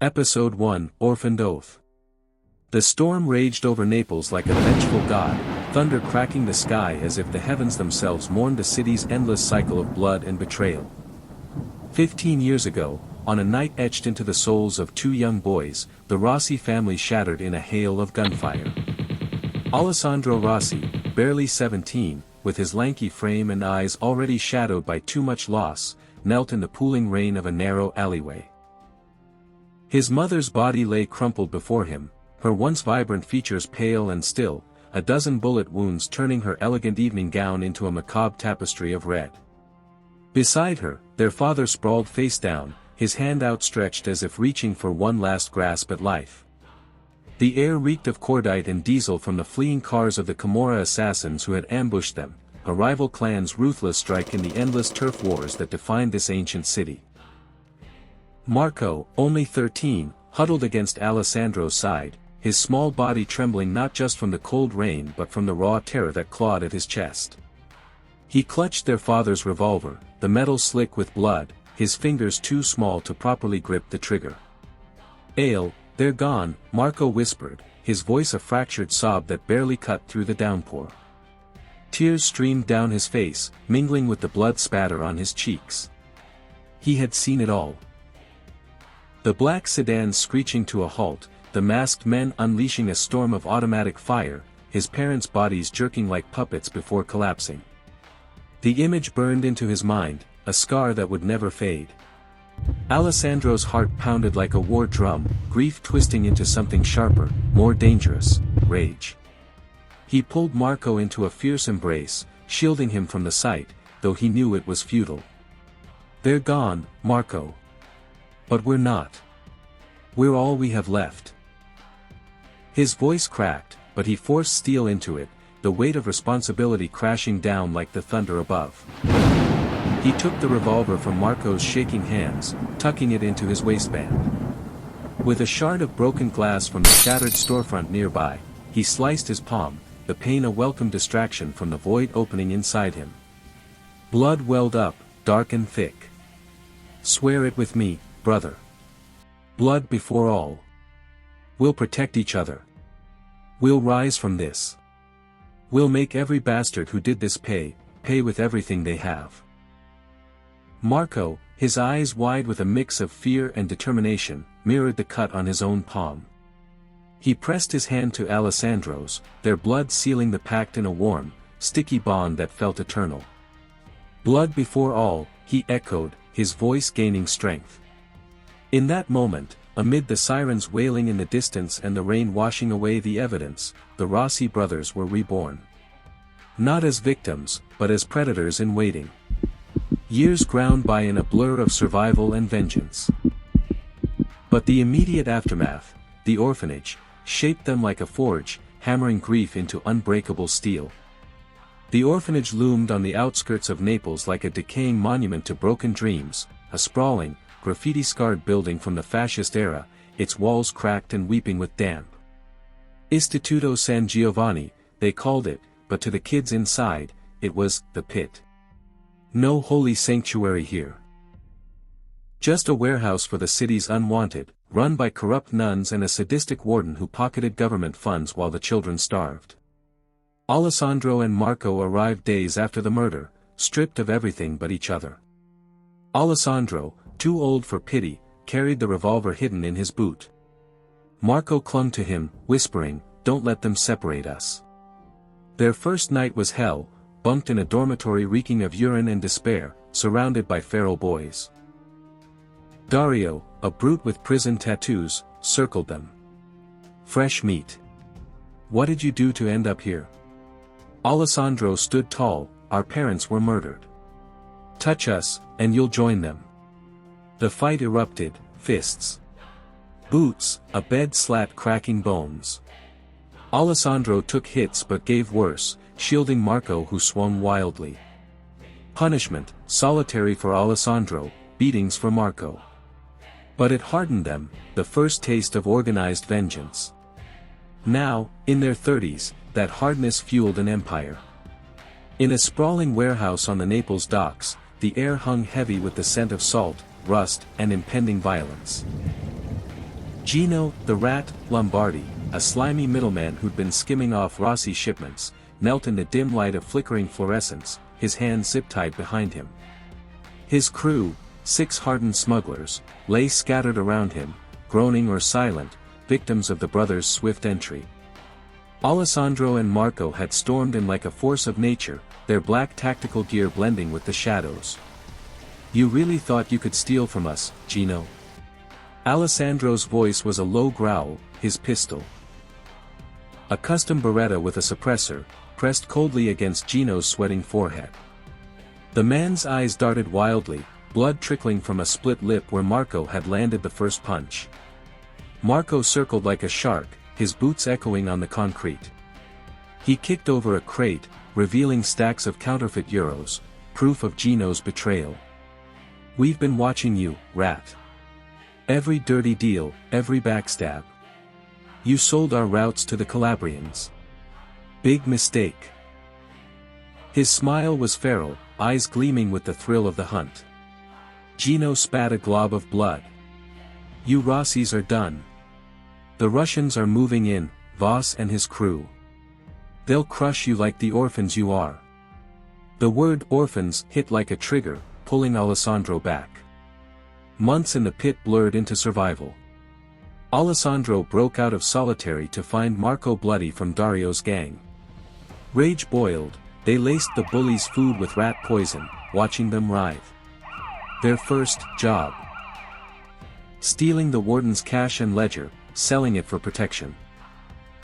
Episode 1, Orphaned Oath. The storm raged over Naples like a vengeful god, thunder cracking the sky as if the heavens themselves mourned the city's endless cycle of blood and betrayal. 15 years ago, on a night etched into the souls of two young boys, the Rossi family shattered in a hail of gunfire. Alessandro Rossi, barely 17, with his lanky frame and eyes already shadowed by too much loss, knelt in the pooling rain of a narrow alleyway. His mother's body lay crumpled before him, her once vibrant features pale and still, a dozen bullet wounds turning her elegant evening gown into a macabre tapestry of red. Beside her, their father sprawled face down, his hand outstretched as if reaching for one last grasp at life. The air reeked of cordite and diesel from the fleeing cars of the Camorra assassins who had ambushed them, a rival clan's ruthless strike in the endless turf wars that defined this ancient city. Marco, only 13, huddled against Alessandro's side, his small body trembling not just from the cold rain but from the raw terror that clawed at his chest. He clutched their father's revolver, the metal slick with blood, his fingers too small to properly grip the trigger. "Ale, they're gone," Marco whispered, his voice a fractured sob that barely cut through the downpour. Tears streamed down his face, mingling with the blood spatter on his cheeks. He had seen it all. The black sedans screeching to a halt, the masked men unleashing a storm of automatic fire, his parents' bodies jerking like puppets before collapsing. The image burned into his mind, a scar that would never fade. Alessandro's heart pounded like a war drum, grief twisting into something sharper, more dangerous, rage. He pulled Marco into a fierce embrace, shielding him from the sight, though he knew it was futile. "They're gone, Marco. But we're not. We're all we have left." His voice cracked, but he forced steel into it, the weight of responsibility crashing down like the thunder above. He took the revolver from Marco's shaking hands, tucking it into his waistband. With a shard of broken glass from the shattered storefront nearby, he sliced his palm, the pain a welcome distraction from the void opening inside him. Blood welled up, dark and thick. "Swear it with me, brother. Blood before all. We'll protect each other. We'll rise from this. We'll make every bastard who did this pay with everything they have." Marco, his eyes wide with a mix of fear and determination, mirrored the cut on his own palm. He pressed his hand to Alessandro's, their blood sealing the pact in a warm, sticky bond that felt eternal. "Blood before all," he echoed, his voice gaining strength. In that moment, amid the sirens wailing in the distance and the rain washing away the evidence, the Rossi brothers were reborn. Not as victims, but as predators in waiting. Years ground by in a blur of survival and vengeance. But the immediate aftermath, the orphanage, shaped them like a forge, hammering grief into unbreakable steel. The orphanage loomed on the outskirts of Naples like a decaying monument to broken dreams, a sprawling, graffiti-scarred building from the fascist era, its walls cracked and weeping with damp. Istituto San Giovanni, they called it, but to the kids inside, it was the pit. No holy sanctuary here. Just a warehouse for the city's unwanted, run by corrupt nuns and a sadistic warden who pocketed government funds while the children starved. Alessandro and Marco arrived days after the murder, stripped of everything but each other. Alessandro, too old for pity, carried the revolver hidden in his boot. Marco clung to him, whispering, "Don't let them separate us." Their first night was hell, bunked in a dormitory reeking of urine and despair, surrounded by feral boys. Dario, a brute with prison tattoos, circled them. "Fresh meat. What did you do to end up here?" Alessandro stood tall, "Our parents were murdered. Touch us, and you'll join them." The fight erupted, fists. Boots, a bed slat cracking bones. Alessandro took hits but gave worse, shielding Marco who swung wildly. Punishment, solitary for Alessandro, beatings for Marco. But it hardened them, the first taste of organized vengeance. Now, in their 30s, that hardness fueled an empire. In a sprawling warehouse on the Naples docks, the air hung heavy with the scent of salt, rust, and impending violence. Gino, the rat, Lombardi, a slimy middleman who'd been skimming off Rossi's shipments, knelt in the dim light of flickering fluorescence, his hands zip-tied behind him. His crew, 6 hardened smugglers, lay scattered around him, groaning or silent, victims of the brothers' swift entry. Alessandro and Marco had stormed in like a force of nature, their black tactical gear blending with the shadows. "You really thought you could steal from us, Gino?" Alessandro's voice was a low growl, his pistol, a custom Beretta with a suppressor, pressed coldly against Gino's sweating forehead. The man's eyes darted wildly, blood trickling from a split lip where Marco had landed the first punch. Marco circled like a shark, his boots echoing on the concrete. He kicked over a crate, revealing stacks of counterfeit euros, proof of Gino's betrayal. "We've been watching you, rat. Every dirty deal, every backstab. You sold our routes to the Calabrians. Big mistake." His smile was feral, eyes gleaming with the thrill of the hunt. Gino spat a glob of blood. "You Rossis are done. The Russians are moving in, Voss and his crew. They'll crush you like the orphans you are." The word orphans hit like a trigger, pulling Alessandro back. Months in the pit blurred into survival. Alessandro broke out of solitary to find Marco bloody from Dario's gang. Rage boiled, they laced the bullies' food with rat poison, watching them writhe. Their first job. Stealing the warden's cash and ledger, selling it for protection.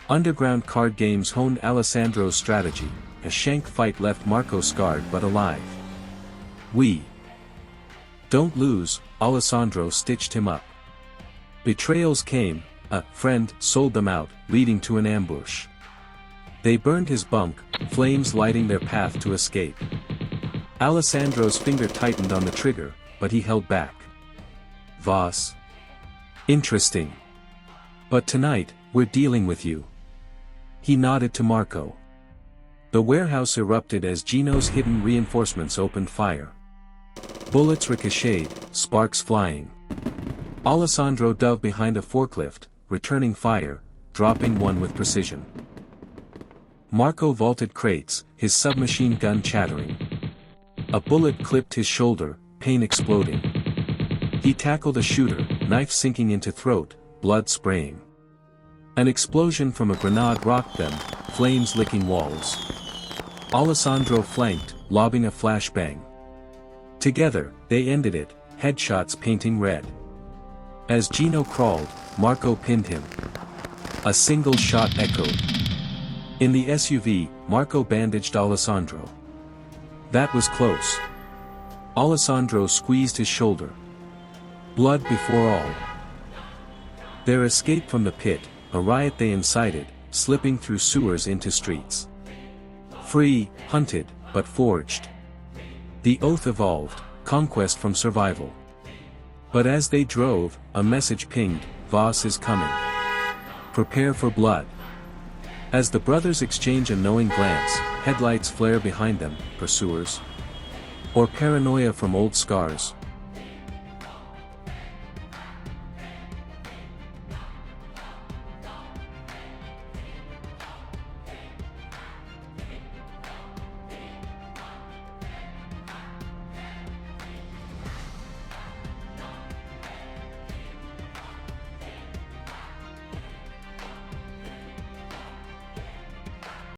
Underground card games honed Alessandro's strategy, a shank fight left Marco scarred but alive. "We don't lose," Alessandro stitched him up. Betrayals came, a friend sold them out, leading to an ambush. They burned his bunk, flames lighting their path to escape. Alessandro's finger tightened on the trigger, but he held back. "Voss. Interesting. But tonight, we're dealing with you." He nodded to Marco. The warehouse erupted as Gino's hidden reinforcements opened fire. Bullets ricocheted, sparks flying. Alessandro dove behind a forklift, returning fire, dropping one with precision. Marco vaulted crates, his submachine gun chattering. A bullet clipped his shoulder, pain exploding. He tackled a shooter, knife sinking into throat, blood spraying. An explosion from a grenade rocked them, flames licking walls. Alessandro flanked, lobbing a flashbang. Together, they ended it, headshots painting red. As Gino crawled, Marco pinned him. A single shot echoed. In the SUV, Marco bandaged Alessandro. That was close. Alessandro squeezed his shoulder. Blood before all. Their escape from the pit, a riot they incited, slipping through sewers into streets. Free, hunted, but forged. The oath evolved, conquest from survival. But as they drove, a message pinged, "Voss is coming. Prepare for blood." As the brothers exchange a knowing glance, headlights flare behind them, pursuers. Or paranoia from old scars.